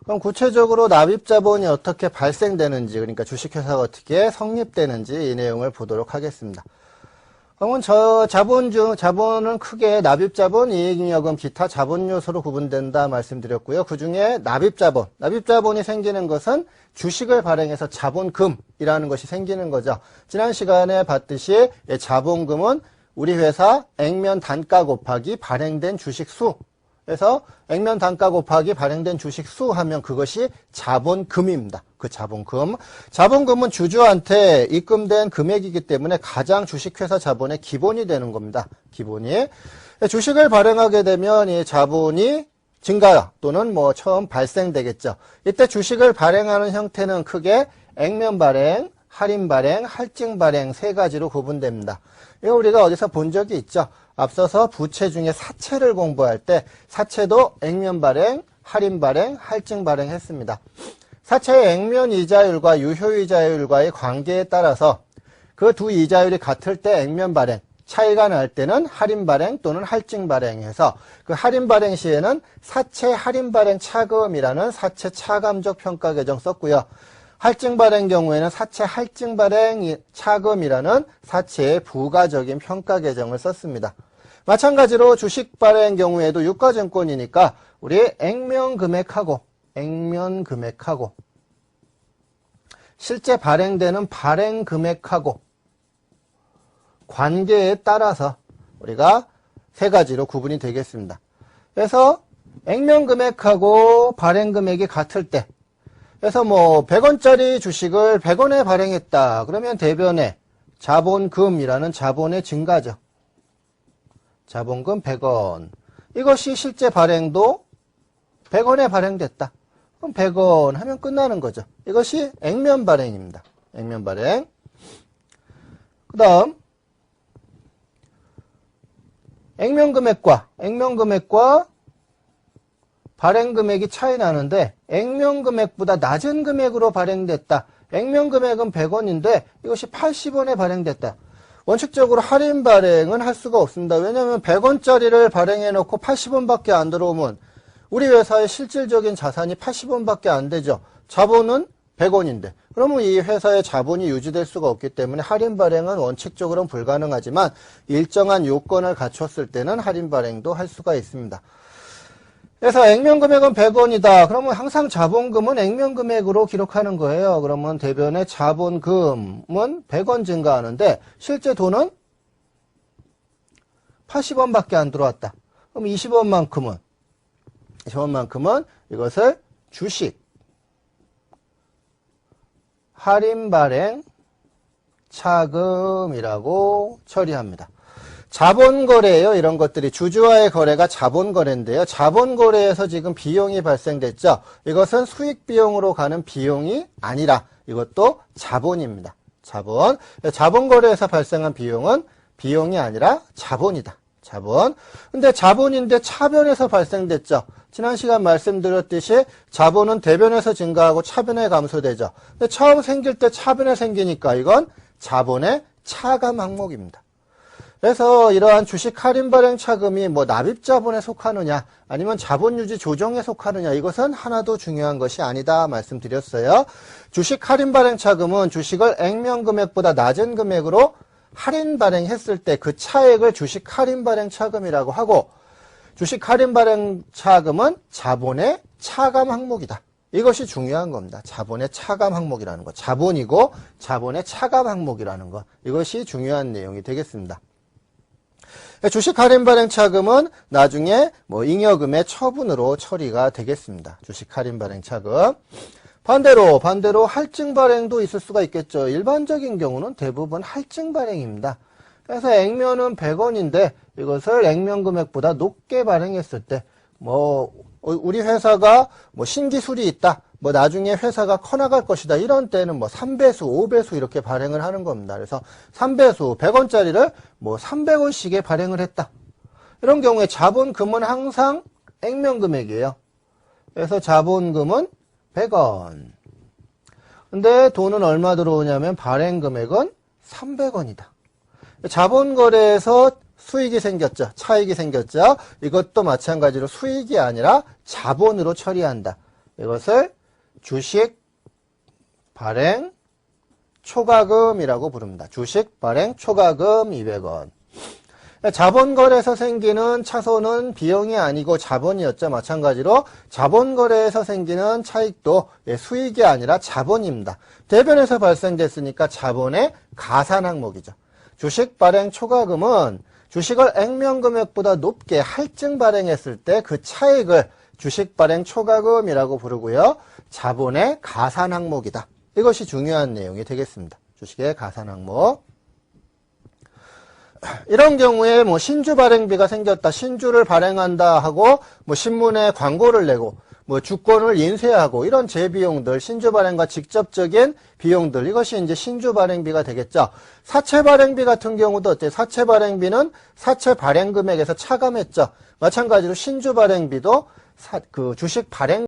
그럼 구체적으로 납입자본이 어떻게 발생되는지, 그러니까 주식회사가 어떻게 성립되는지 이 내용을 보도록 하겠습니다. 그러면 자본은 크게 납입자본, 이익잉여금, 기타 자본 요소로 구분된다 말씀드렸고요. 그 중에 납입자본이 생기는 것은 주식을 발행해서 자본금이라는 것이 생기는 거죠. 지난 시간에 봤듯이 자본금은 우리 회사 액면 단가 곱하기 발행된 주식 수. 그래서 액면 단가 곱하기 발행된 주식 수 하면 그것이 자본금입니다. 그 자본금. 자본금은 주주한테 입금된 금액이기 때문에 가장 주식회사 자본의 기본이 되는 겁니다. 기본이. 주식을 발행하게 되면 이 자본이 증가 또는 뭐 처음 발생되겠죠. 이때 주식을 발행하는 형태는 크게 액면 발행, 할인 발행, 할증 발행 세 가지로 구분됩니다. 이거 우리가 어디서 본 적이 있죠. 앞서서 부채 중에 사채를 공부할 때 사채도 액면 발행, 할인 발행, 할증 발행 했습니다. 사채의 액면 이자율과 유효 이자율과의 관계에 따라서 그 두 이자율이 같을 때 액면 발행, 차이가 날 때는 할인 발행 또는 할증 발행해서 그 할인 발행 시에는 사채 할인 발행 차금이라는 사채 차감적 평가 계정 썼고요. 할증 발행 경우에는 사채 할증 발행 차금이라는 사채의 부가적인 평가 계정을 썼습니다. 마찬가지로 주식 발행 경우에도 유가증권이니까 우리 액면 금액하고 실제 발행되는 발행 금액하고 관계에 따라서 우리가 세 가지로 구분이 되겠습니다. 그래서 액면 금액하고 발행 금액이 같을 때, 그래서 뭐 100원짜리 주식을 100원에 발행했다. 그러면 대변에 자본금이라는 자본의 증가죠. 자본금 100원. 이것이 실제 발행도 100원에 발행됐다. 그럼 100원 하면 끝나는 거죠. 이것이 액면 발행입니다. 액면 발행. 그 다음 액면 금액과 발행 금액이 차이 나는데 액면 금액보다 낮은 금액으로 발행됐다. 액면 금액은 100원인데 이것이 80원에 발행됐다. 원칙적으로 할인 발행은 할 수가 없습니다. 왜냐하면 100원짜리를 발행해 놓고 80원밖에 안 들어오면 우리 회사의 실질적인 자산이 80원밖에 안 되죠. 자본은 100원인데. 그러면 이 회사의 자본이 유지될 수가 없기 때문에 할인 발행은 원칙적으로는 불가능하지만 일정한 요건을 갖췄을 때는 할인 발행도 할 수가 있습니다. 그래서 액면 금액은 100원이다. 그러면 항상 자본금은 액면 금액으로 기록하는 거예요. 그러면 대변의 자본금은 100원 증가하는데 실제 돈은 80원밖에 안 들어왔다. 그럼 20원만큼은 이것을 주식 할인 발행 차금이라고 처리합니다. 자본거래예요. 이런 것들이 주주와의 거래가 자본거래인데요. 자본거래에서 지금 비용이 발생됐죠. 이것은 수익비용으로 가는 비용이 아니라 이것도 자본입니다. 자본거래에서 발생한 비용은 비용이 아니라 자본이다. 자본. 근데 자본인데 차변에서 발생됐죠. 지난 시간 말씀드렸듯이 자본은 대변에서 증가하고 차변에 감소되죠. 근데 처음 생길 때 차변에 생기니까 이건 자본의 차감 항목입니다. 그래서 이러한 주식 할인 발행 차금이 뭐 납입자본에 속하느냐 아니면 자본유지 조정에 속하느냐 이것은 하나도 중요한 것이 아니다 말씀드렸어요. 주식 할인 발행 차금은 주식을 액면 금액보다 낮은 금액으로 할인 발행했을 때 그 차액을 주식 할인 발행 차금이라고 하고 주식 할인 발행 차금은 자본의 차감 항목이다. 이것이 중요한 겁니다. 자본의 차감 항목이라는 것. 자본이고 자본의 차감 항목이라는 것. 이것이 중요한 내용이 되겠습니다. 주식 할인 발행 차금은 나중에 뭐 잉여금의 처분으로 처리가 되겠습니다. 주식 할인 발행 차금. 반대로 할증 발행도 있을 수가 있겠죠. 일반적인 경우는 대부분 할증 발행입니다. 그래서 액면은 100원인데 이것을 액면 금액보다 높게 발행했을 때 뭐 우리 회사가 뭐 신기술이 있다. 뭐 나중에 회사가 커나갈 것이다. 이런 때는 뭐 3배수, 5배수 이렇게 발행을 하는 겁니다. 그래서 3배수, 100원짜리를 뭐 300원씩에 발행을 했다. 이런 경우에 자본금은 항상 액면 금액이에요. 그래서 자본금은 100원. 근데 돈은 얼마 들어오냐면 발행 금액은 300원이다. 자본거래에서 수익이 생겼죠. 차익이 생겼죠. 이것도 마찬가지로 수익이 아니라 자본으로 처리한다. 이것을 주식 발행 초과금이라고 부릅니다. 주식 발행 초과금 200원. 자본거래에서 생기는 차손은 비용이 아니고 자본이었죠. 마찬가지로 자본거래에서 생기는 차익도 수익이 아니라 자본입니다. 대변에서 발생됐으니까 자본의 가산 항목이죠. 주식 발행 초과금은 주식을 액면금액보다 높게 할증 발행했을 때 그 차익을 주식 발행 초과금이라고 부르고요. 자본의 가산 항목이다. 이것이 중요한 내용이 되겠습니다. 주식의 가산 항목. 이런 경우에 뭐 신주 발행비가 생겼다, 신주를 발행한다 하고 뭐 신문에 광고를 내고 뭐 주권을 인쇄하고 이런 재비용들, 신주 발행과 직접적인 비용들, 이것이 이제 신주 발행비가 되겠죠. 사채 발행비 같은 경우도 어때요? 사채 발행비는 사채 발행 금액에서 차감했죠. 마찬가지로 신주 발행비도 그 주식 발행